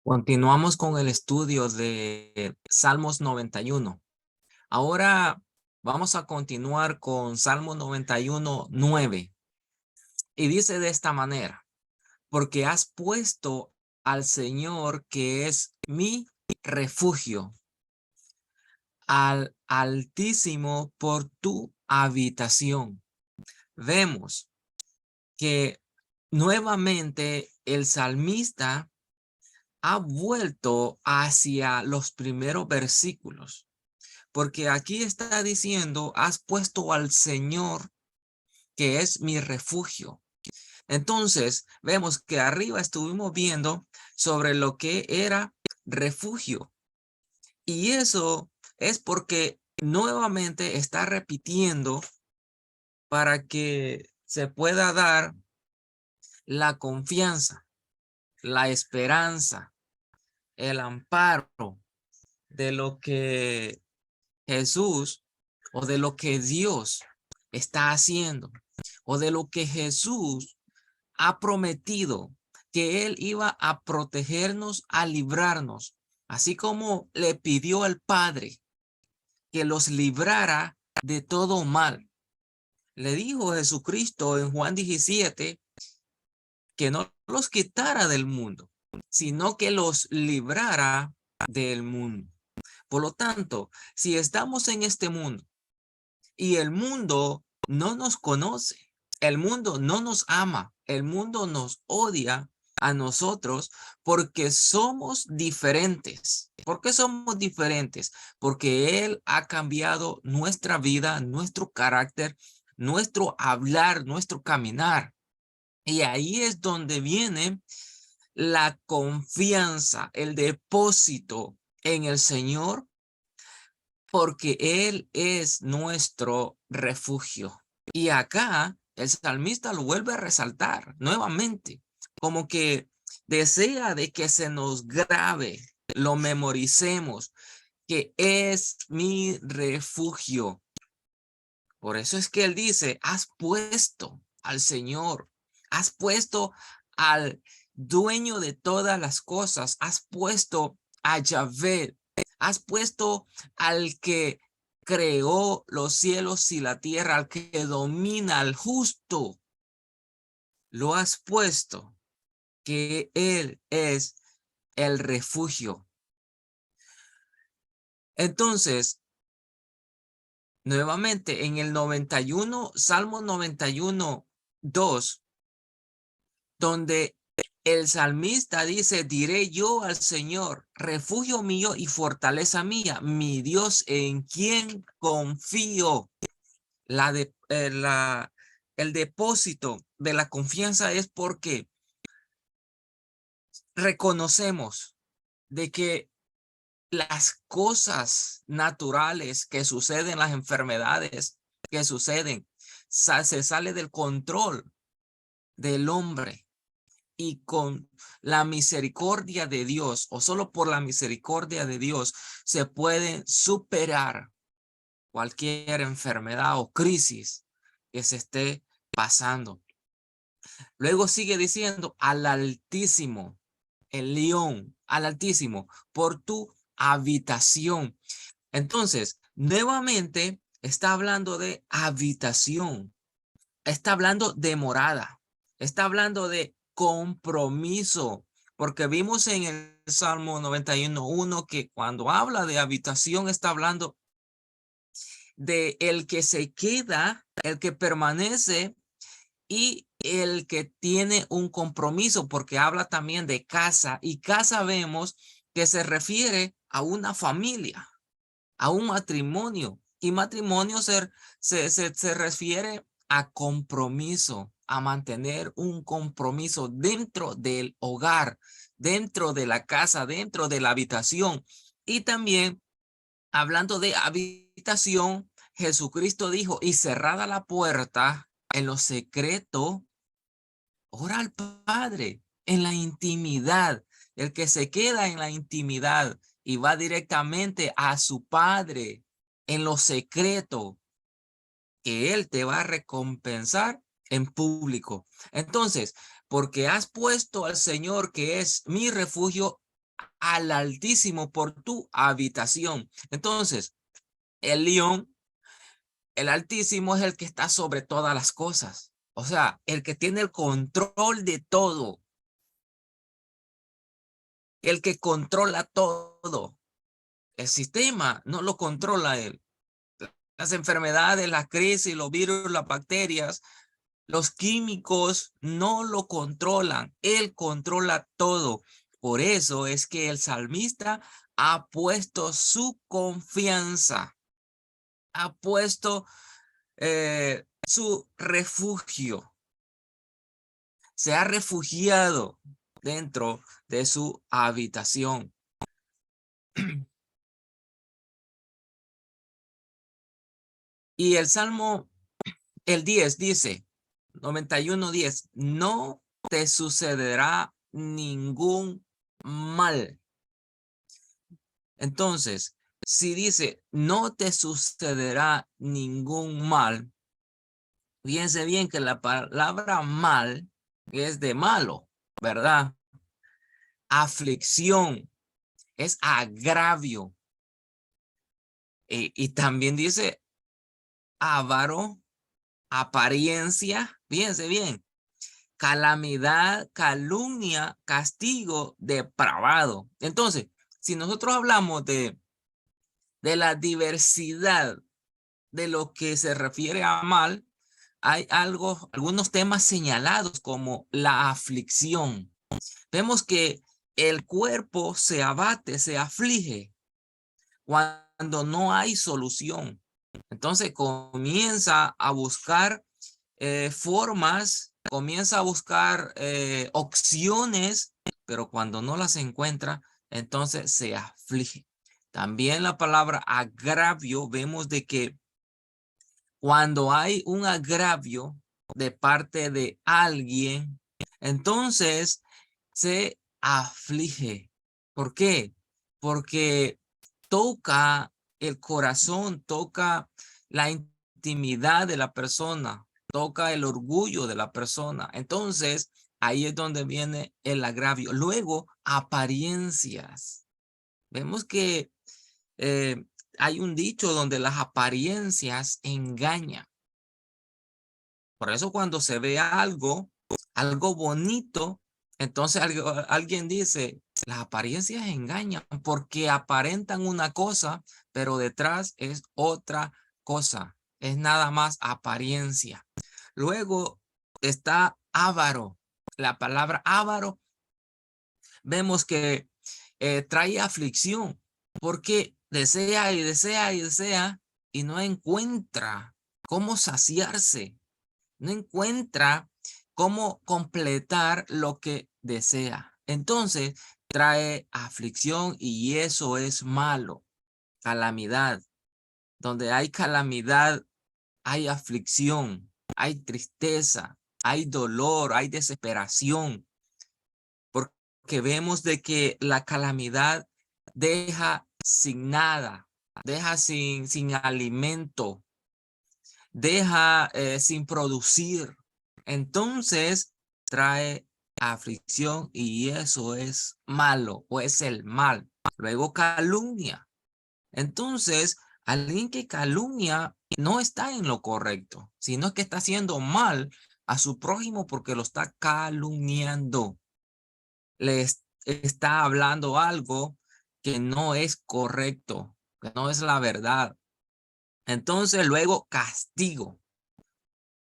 Continuamos con el estudio de Salmos 91. Ahora vamos a continuar con Salmo 91, 9. Y dice de esta manera: porque has puesto al Señor, que es mi refugio, al Altísimo por tu habitación. Vemos que nuevamente el salmista ha vuelto hacia los primeros versículos, porque aquí está diciendo: has puesto al Señor, que es mi refugio. Entonces vemos que arriba estuvimos viendo sobre lo que era refugio, y eso es porque nuevamente está repitiendo para que se pueda dar la confianza, la esperanza, el amparo de lo que Jesús, o de lo que Dios está haciendo, o de lo que Jesús ha prometido, que Él iba a protegernos, a librarnos, así como le pidió al Padre que los librara de todo mal. Le dijo Jesucristo en Juan 17 que no los quitara del mundo, sino que los librara del mundo. Por lo tanto, si estamos en este mundo y el mundo no nos conoce, el mundo no nos ama, el mundo nos odia a nosotros porque somos diferentes. ¿Por qué somos diferentes? Porque Él ha cambiado nuestra vida, nuestro carácter, nuestro hablar, nuestro caminar. Y ahí es donde viene la confianza, el depósito en el Señor, porque Él es nuestro refugio. Y acá el salmista lo vuelve a resaltar nuevamente, como que desea de que se nos grabe, lo memoricemos, que es mi refugio. Por eso es que él dice: has puesto al Señor, has puesto al dueño de todas las cosas, has puesto a Yahvé, has puesto al que creó los cielos y la tierra, al que domina, al justo. Lo has puesto, que Él es el refugio. Entonces, nuevamente en el 91, Salmo 91, 2, donde el salmista dice: diré yo al Señor, refugio mío y fortaleza mía, mi Dios en quien confío. El depósito de la confianza es porque reconocemos de que las cosas naturales que suceden, las enfermedades que suceden, se sale del control del hombre, y con la misericordia de Dios, o solo por la misericordia de Dios, se puede superar cualquier enfermedad o crisis que se esté pasando. Luego sigue diciendo: al Altísimo, el león, al Altísimo, por tu habitación. Entonces, nuevamente está hablando de habitación, está hablando de morada, está hablando de compromiso, porque vimos en el Salmo 91:1 que cuando habla de habitación está hablando de el que se queda, el que permanece, y el que tiene un compromiso, porque habla también de casa, y casa vemos que se refiere a una familia, a un matrimonio, y matrimonio se refiere a compromiso, a mantener un compromiso dentro del hogar, dentro de la casa, dentro de la habitación. Y también, hablando de habitación, Jesucristo dijo: y cerrada la puerta, en lo secreto, ora al Padre, en la intimidad. El que se queda en la intimidad y va directamente a su Padre en lo secreto, que Él te va a recompensar en público. Entonces, porque has puesto al Señor, que es mi refugio, al Altísimo por tu habitación. Entonces, el león, el Altísimo es el que está sobre todas las cosas. O sea, el que tiene el control de todo. El que controla todo. El sistema no lo controla él. Las enfermedades, la crisis, los virus, las bacterias, los químicos no lo controlan. Él controla todo. Por eso es que el salmista ha puesto su confianza, ha puesto su refugio. Se ha refugiado dentro de su habitación. Y el Salmo, el 10 dice, 91:10, no te sucederá ningún mal. Entonces, si dice, no te sucederá ningún mal, fíjense bien que la palabra mal es de malo, ¿verdad? Aflicción, es agravio. Y también dice avaro, apariencia, fíjense bien, calamidad, calumnia, castigo, depravado. Entonces, si nosotros hablamos de la diversidad de lo que se refiere a mal, hay algunos temas señalados como la aflicción. Vemos que el cuerpo se abate, se aflige cuando no hay solución. Entonces comienza a buscar formas, comienza a buscar opciones, pero cuando no las encuentra, entonces se aflige. También la palabra agravio, vemos de que cuando hay un agravio de parte de alguien, entonces se aflige. ¿Por qué? Porque toca el corazón, toca la intimidad de la persona, toca el orgullo de la persona. Entonces, ahí es donde viene el agravio. Luego, apariencias. Vemos que eh, hay un dicho donde las apariencias engañan. Por eso cuando se ve algo bonito, entonces alguien dice, las apariencias engañan porque aparentan una cosa, pero detrás es otra cosa. Es nada más apariencia. Luego está avaro. La palabra avaro, vemos que trae aflicción porque desea y desea y desea y no encuentra cómo saciarse, no encuentra cómo completar lo que desea. Entonces trae aflicción y eso es malo. Calamidad. Donde hay calamidad, hay aflicción, hay tristeza, hay dolor, hay desesperación. Porque vemos de que la calamidad deja sin nada, deja sin alimento, deja sin producir. Entonces trae aflicción y eso es malo o es el mal. Luego calumnia. Entonces, alguien que calumnia no está en lo correcto, sino que está haciendo mal a su prójimo porque lo está calumniando. Está hablando algo que no es correcto, que no es la verdad. Entonces, luego castigo.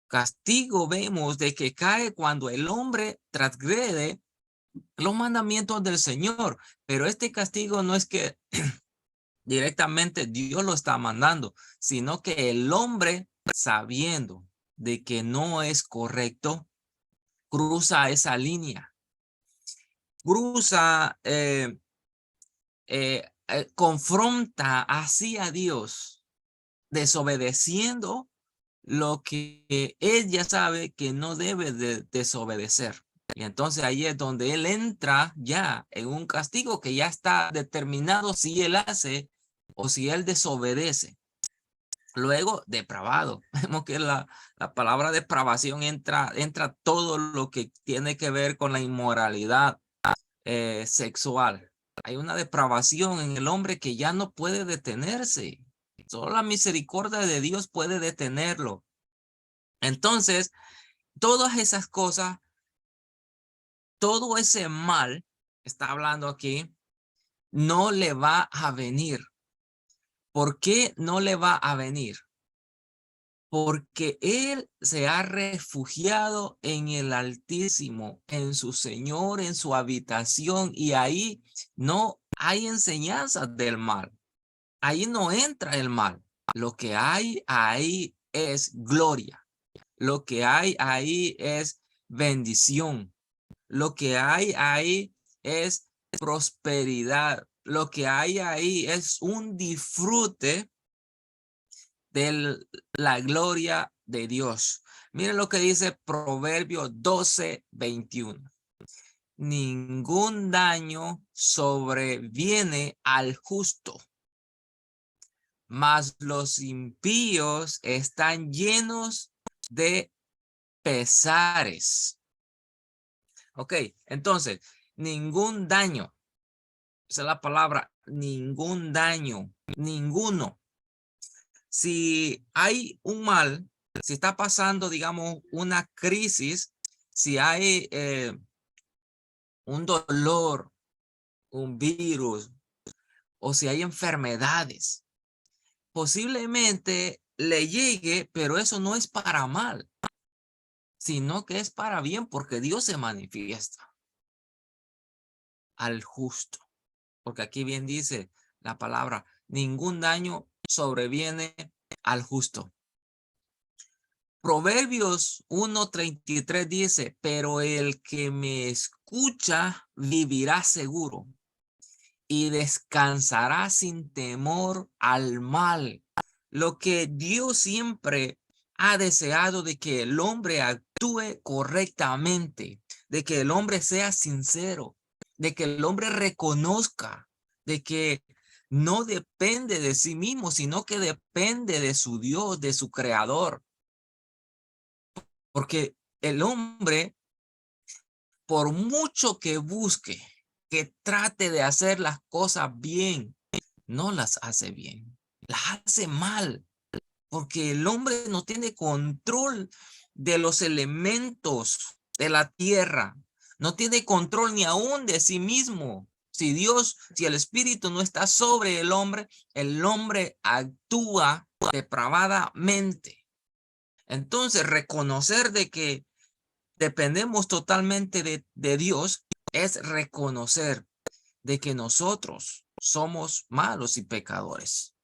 Castigo vemos de que cae cuando el hombre transgrede los mandamientos del Señor, pero este castigo no es que directamente Dios lo está mandando, sino que el hombre, sabiendo de que no es correcto, cruza esa línea, cruza, confronta así a Dios, desobedeciendo lo que él ya sabe que no debe de desobedecer. Y entonces ahí es donde él entra ya en un castigo que ya está determinado si él hace o si él desobedece. Luego, depravado. Vemos que la palabra depravación entra todo lo que tiene que ver con la inmoralidad sexual. Hay una depravación en el hombre que ya no puede detenerse. Solo la misericordia de Dios puede detenerlo. Entonces, todas esas cosas, todo ese mal, está hablando aquí, no le va a venir. ¿Por qué no le va a venir? Porque él se ha refugiado en el Altísimo, en su Señor, en su habitación, y ahí no hay enseñanzas del mal. Ahí no entra el mal. Lo que hay ahí es gloria. Lo que hay ahí es bendición. Lo que hay ahí es prosperidad. Lo que hay ahí es un disfrute de la gloria de Dios. Miren lo que dice Proverbios 12:21. Ningún daño sobreviene al justo, mas los impíos están llenos de pesares. Ok, entonces, ningún daño. Esa es la palabra, ningún daño, ninguno. Si hay un mal, si está pasando, digamos, una crisis, si hay un dolor, un virus, o si hay enfermedades, posiblemente le llegue, pero eso no es para mal, sino que es para bien, porque Dios se manifiesta al justo. Porque aquí bien dice la palabra, ningún daño sobreviene al justo. Proverbios 1:33 dice, pero el que me escucha vivirá seguro y descansará sin temor al mal. Lo que Dios siempre ha deseado de que el hombre actúe correctamente, de que el hombre sea sincero, de que el hombre reconozca, de que no depende de sí mismo, sino que depende de su Dios, de su creador. Porque el hombre, por mucho que busque, que trate de hacer las cosas bien, no las hace bien, las hace mal, porque el hombre no tiene control de los elementos de la tierra, no tiene control ni aún de sí mismo. Si Dios, si el Espíritu no está sobre el hombre actúa depravadamente. Entonces, reconocer de que dependemos totalmente de Dios es reconocer de que nosotros somos malos y pecadores.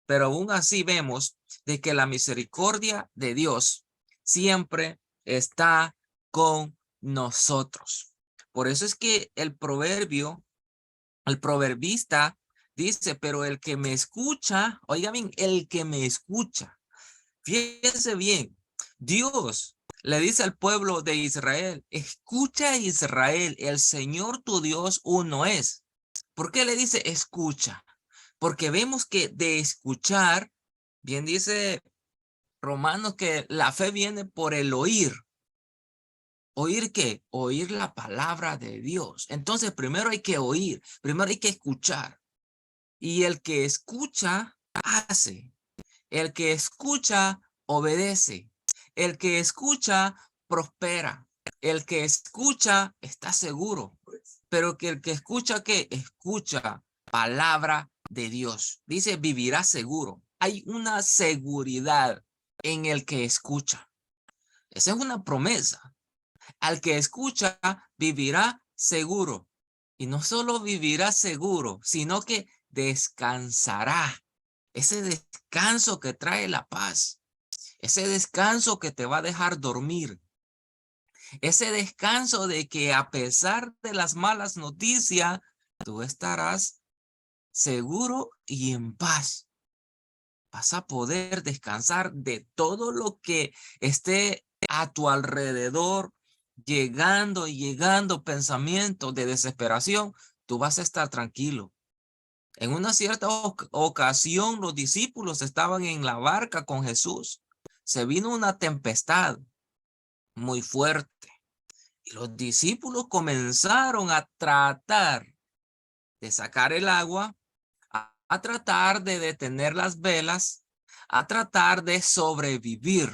Pero aún así vemos de que la misericordia de Dios siempre está con nosotros. Por eso es que el proverbista dice, pero el que me escucha, oiga bien, el que me escucha, fíjense bien, Dios le dice al pueblo de Israel, escucha Israel, el Señor tu Dios uno es. ¿Por qué le dice escucha? Porque vemos que de escuchar, bien dice Romanos que la fe viene por el oír. ¿Oír qué? Oír la palabra de Dios. Entonces primero hay que oír, primero hay que escuchar. Y el que escucha, hace. El que escucha, obedece. El que escucha, prospera. El que escucha, está seguro. Pero que el que escucha, ¿qué? Escucha palabra de Dios. Dice, vivirá seguro. Hay una seguridad en el que escucha. Esa es una promesa. Al que escucha, vivirá seguro. Y no solo vivirá seguro, sino que descansará. Ese descanso que trae la paz. Ese descanso que te va a dejar dormir. Ese descanso de que a pesar de las malas noticias, tú estarás seguro y en paz. Vas a poder descansar de todo lo que esté a tu alrededor, llegando y llegando pensamientos de desesperación. Tú vas a estar tranquilo. En una cierta ocasión, los discípulos estaban en la barca con Jesús. Se vino una tempestad muy fuerte y los discípulos comenzaron a tratar de sacar el agua, a tratar de detener las velas, a tratar de sobrevivir.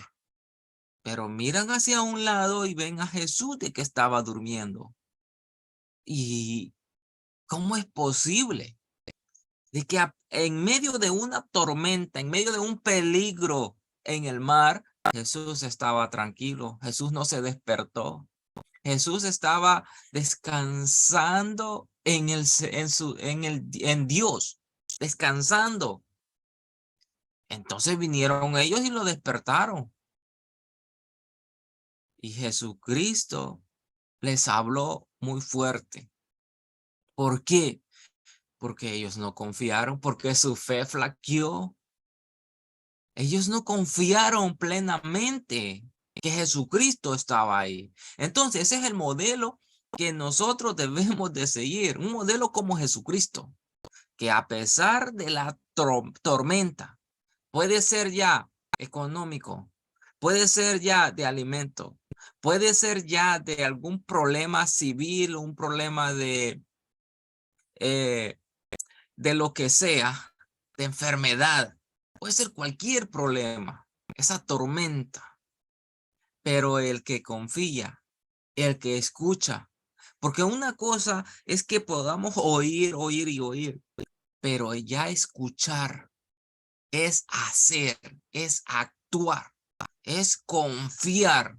Pero miran hacia un lado y ven a Jesús de que estaba durmiendo. ¿Y cómo es posible de que en medio de una tormenta, en medio de un peligro en el mar, Jesús estaba tranquilo? Jesús no se despertó. Jesús estaba descansando en Dios, descansando. Entonces vinieron ellos y lo despertaron. Y Jesucristo les habló muy fuerte. ¿Por qué? Porque ellos no confiaron, porque su fe flaqueó. Ellos no confiaron plenamente que Jesucristo estaba ahí. Entonces, ese es el modelo que nosotros debemos de seguir. Un modelo como Jesucristo, que a pesar de la tormenta, puede ser ya económico, puede ser ya de alimento, puede ser ya de algún problema civil, un problema eh, de lo que sea, de enfermedad, puede ser cualquier problema, esa tormenta, pero el que confía, el que escucha, porque una cosa es que podamos oír, oír y oír, pero ya escuchar es hacer, es actuar, es confiar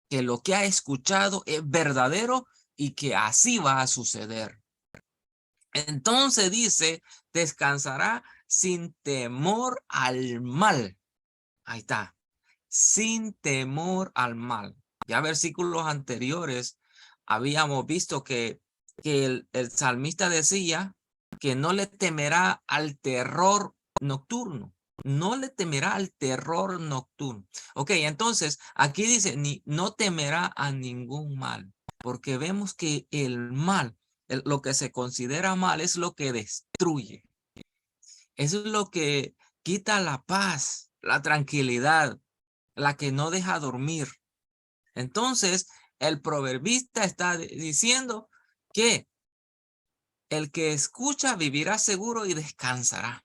que lo que ha escuchado es verdadero y que así va a suceder. Entonces dice, descansará sin temor al mal. Ahí está, sin temor al mal. Ya versículos anteriores habíamos visto que el salmista decía que no le temerá al terror nocturno. No le temerá al terror nocturno. Ok, entonces aquí dice, no temerá a ningún mal, porque vemos que el mal, lo que se considera mal es lo que destruye. Es lo que quita la paz, la tranquilidad, la que no deja dormir. Entonces, el proverbista está diciendo que el que escucha vivirá seguro y descansará.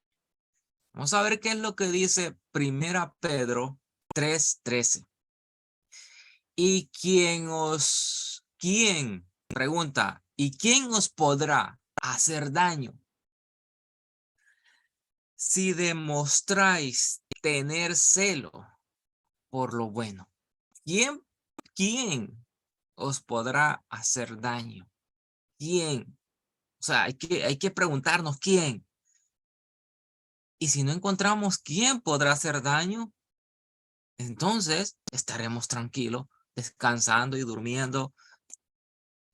Vamos a ver qué es lo que dice Primera Pedro 3:13. ¿Y pregunta, ¿y quién os podrá hacer daño si demostráis tener celo por lo bueno? ¿Quién os podrá hacer daño? ¿Quién? O sea, hay que preguntarnos quién. Y si no encontramos quién podrá hacer daño, entonces estaremos tranquilos, descansando y durmiendo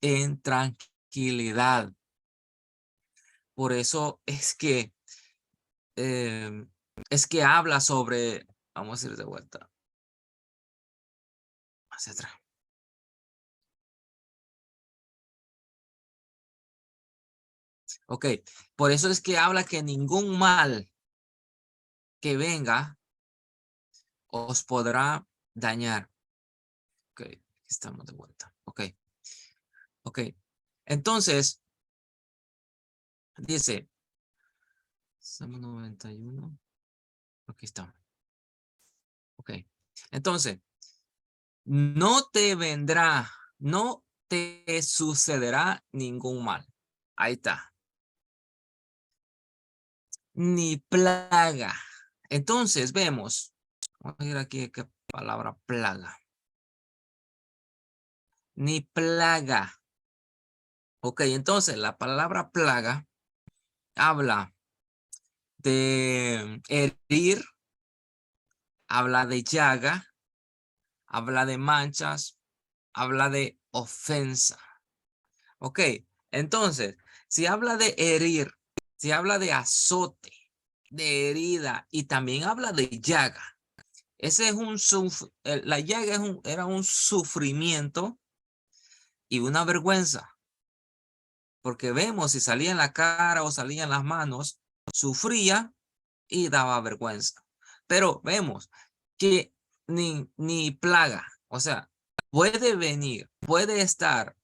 en tranquilidad. Por eso es que habla sobre, vamos a ir de vuelta hacia atrás. Ok, por eso es que habla que ningún mal que venga os podrá dañar. Ok, estamos de vuelta. Ok. Entonces, dice, Salmo 91. Aquí está. Ok. Entonces, no te vendrá, no te sucederá ningún mal. Ahí está. Ni plaga. Entonces, vemos. Vamos a ir aquí, ¿qué palabra plaga? Ni plaga. Ok, entonces la palabra plaga habla de herir, habla de llaga, habla de manchas, habla de ofensa. Ok, entonces, si habla de herir, si habla de azote, de herida y también habla de llaga, ese es la llaga era un sufrimiento y una vergüenza, porque vemos si salía en la cara o salía en las manos, sufría y daba vergüenza. Pero vemos que ni plaga, o sea, puede venir, puede estar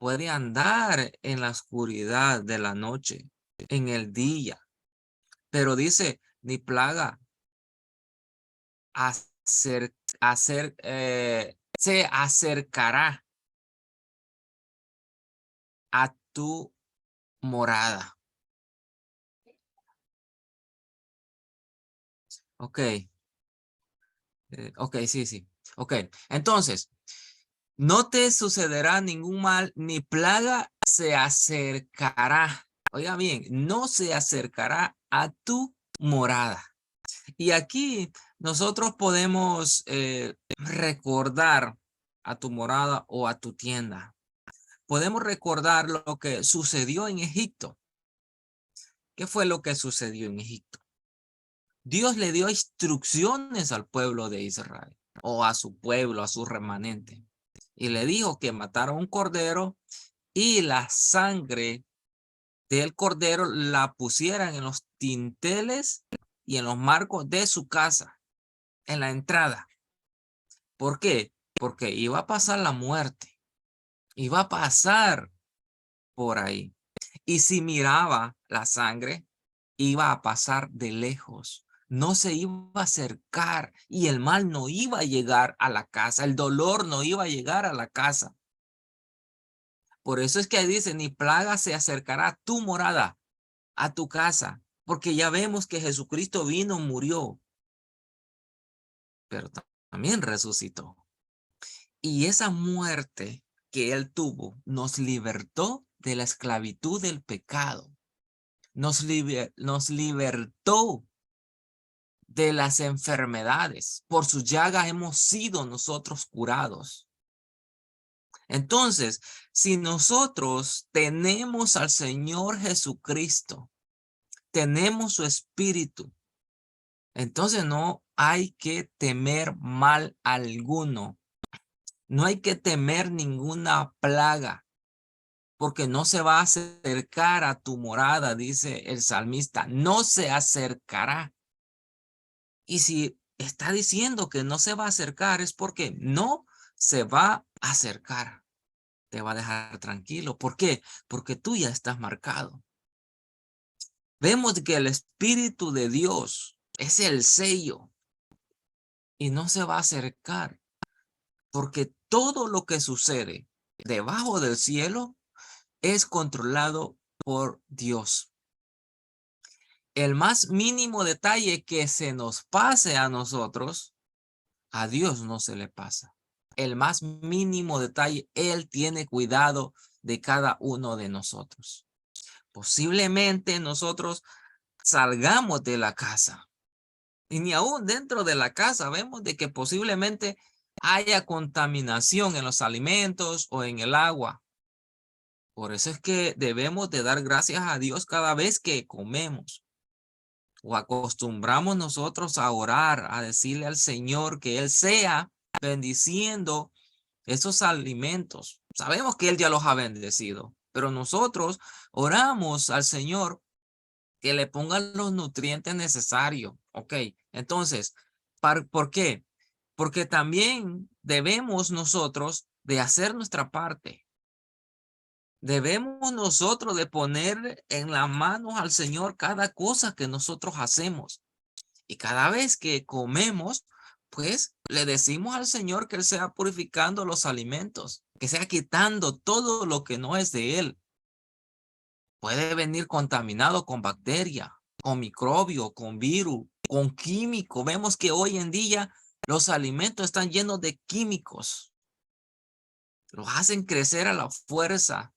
puede andar en la oscuridad de la noche, en el día. Pero dice, ni plaga se acercará a tu morada. Ok, ok, sí, sí. Ok, entonces, no te sucederá ningún mal, ni plaga se acercará. Oiga bien, no se acercará a tu morada. Y aquí nosotros podemos recordar a tu morada o a tu tienda. Podemos recordar lo que sucedió en Egipto. ¿Qué fue lo que sucedió en Egipto? Dios le dio instrucciones al pueblo de Israel o a su pueblo, a su remanente. Y le dijo que matara un cordero y la sangre del cordero la pusieran en los dinteles y en los marcos de su casa, en la entrada. ¿Por qué? Porque iba a pasar la muerte, iba a pasar por ahí. Y si miraba la sangre, iba a pasar de lejos. No se iba a acercar y el mal no iba a llegar a la casa. El dolor no iba a llegar a la casa. Por eso es que dice, ni plaga se acercará a tu morada, a tu casa. Porque ya vemos que Jesucristo vino, murió, pero también resucitó. Y esa muerte que él tuvo nos libertó de la esclavitud del pecado. Nos libertó de las enfermedades. Por sus llagas hemos sido nosotros curados. Entonces, si nosotros tenemos al Señor Jesucristo, tenemos su espíritu, entonces no hay que temer mal alguno. No hay que temer ninguna plaga, porque no se va a acercar a tu morada, dice el salmista, no se acercará. Y si está diciendo que no se va a acercar, es porque no se va a acercar. Te va a dejar tranquilo. ¿Por qué? Porque tú ya estás marcado. Vemos que el Espíritu de Dios es el sello y no se va a acercar, porque todo lo que sucede debajo del cielo es controlado por Dios. El más mínimo detalle que se nos pase a nosotros, a Dios no se le pasa. El más mínimo detalle, Él tiene cuidado de cada uno de nosotros. Posiblemente nosotros salgamos de la casa y ni aún dentro de la casa vemos de que posiblemente haya contaminación en los alimentos o en el agua. Por eso es que debemos de dar gracias a Dios cada vez que comemos. O acostumbramos nosotros a orar, a decirle al Señor que Él sea bendiciendo esos alimentos. Sabemos que Él ya los ha bendecido, pero nosotros oramos al Señor que le ponga los nutrientes necesarios. Ok, entonces, ¿por qué? Porque también debemos nosotros de hacer nuestra parte. Debemos nosotros de poner en las manos al Señor cada cosa que nosotros hacemos. Y cada vez que comemos, pues le decimos al Señor que Él sea purificando los alimentos, que sea quitando todo lo que no es de Él. Puede venir contaminado con bacteria, con microbio, con virus, con químico. Vemos que hoy en día los alimentos están llenos de químicos. Los hacen crecer a la fuerza.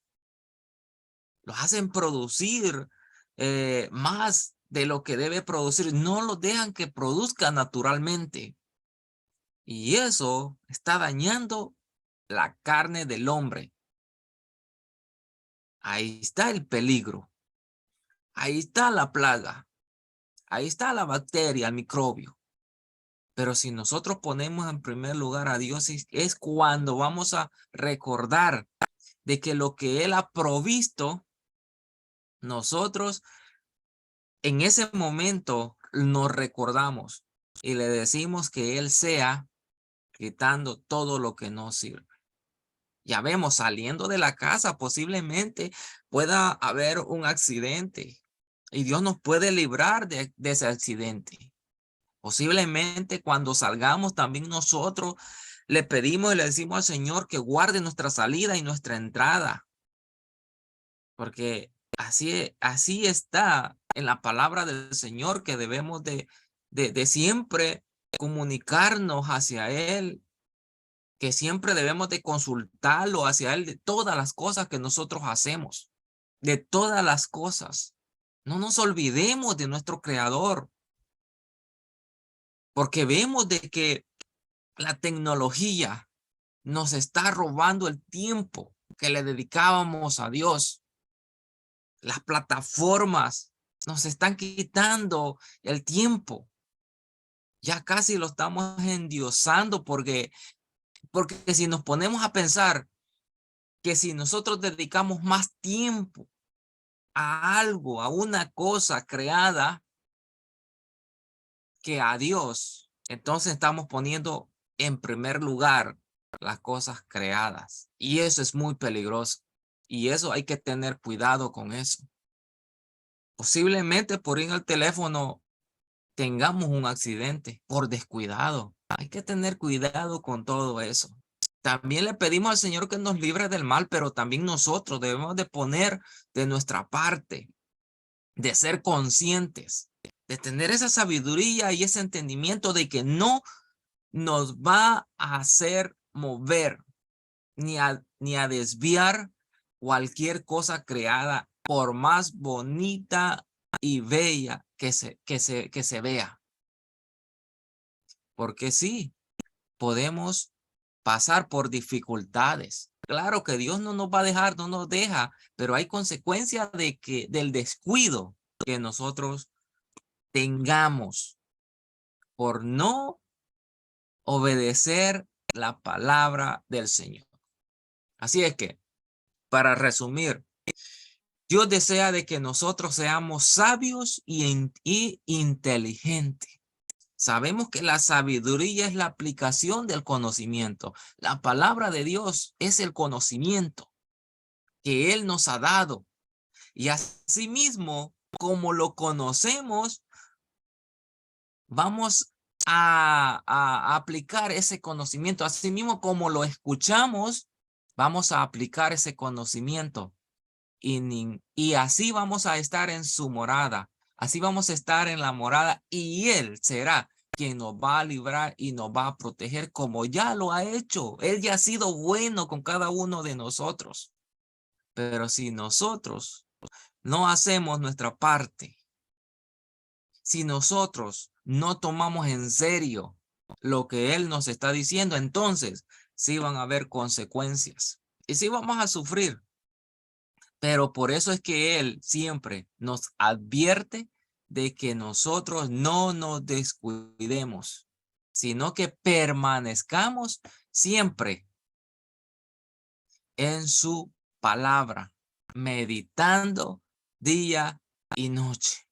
Los hacen producir más de lo que debe producir. No los dejan que produzca naturalmente. Y eso está dañando la carne del hombre. Ahí está el peligro. Ahí está la plaga. Ahí está la bacteria, el microbio. Pero si nosotros ponemos en primer lugar a Dios, es cuando vamos a recordar de que lo que Él ha provisto, nosotros en ese momento nos recordamos y le decimos que Él sea quitando todo lo que no sirve. Ya vemos, saliendo de la casa posiblemente pueda haber un accidente y Dios nos puede librar de ese accidente. Posiblemente cuando salgamos también nosotros le pedimos y le decimos al Señor que guarde nuestra salida y nuestra entrada, porque así está en la palabra del Señor que debemos de siempre comunicarnos hacia Él, que siempre debemos de consultarlo hacia Él de todas las cosas que nosotros hacemos, de todas las cosas. No nos olvidemos de nuestro Creador, porque vemos de que la tecnología nos está robando el tiempo que le dedicábamos a Dios. Las plataformas nos están quitando el tiempo. Ya casi lo estamos endiosando porque si nos ponemos a pensar que si nosotros dedicamos más tiempo a algo, a una cosa creada que a Dios, entonces estamos poniendo en primer lugar las cosas creadas. Y eso es muy peligroso. Y eso hay que tener cuidado con eso. Posiblemente por ir al teléfono tengamos un accidente por descuidado. Hay que tener cuidado con todo eso. También le pedimos al Señor que nos libre del mal, pero también nosotros debemos de poner de nuestra parte, de ser conscientes, de tener esa sabiduría y ese entendimiento de que no nos va a hacer mover ni a desviar cualquier cosa creada, por más bonita y bella que se vea. Porque sí, podemos pasar por dificultades. Claro que Dios no nos va a dejar, no nos deja, pero hay consecuencias del descuido que nosotros tengamos por no obedecer la palabra del Señor. Así es que, para resumir, Dios desea de que nosotros seamos sabios y inteligentes. Sabemos que la sabiduría es la aplicación del conocimiento. La palabra de Dios es el conocimiento que Él nos ha dado. Y asimismo, como lo conocemos, vamos a aplicar ese conocimiento. Asimismo, como lo escuchamos, vamos a aplicar ese conocimiento. Y así vamos a estar en su morada. Así vamos a estar en la morada y Él será quien nos va a librar y nos va a proteger como ya lo ha hecho. Él ya ha sido bueno con cada uno de nosotros. Pero si nosotros no hacemos nuestra parte, si nosotros no tomamos en serio lo que Él nos está diciendo, entonces sí van a haber consecuencias y sí vamos a sufrir. Pero por eso es que Él siempre nos advierte de que nosotros no nos descuidemos, sino que permanezcamos siempre en su palabra, meditando día y noche.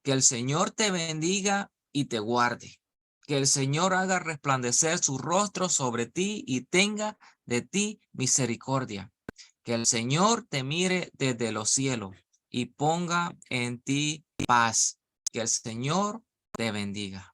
Que el Señor te bendiga y te guarde. Que el Señor haga resplandecer su rostro sobre ti y tenga de ti misericordia. Que el Señor te mire desde los cielos y ponga en ti paz. Que el Señor te bendiga.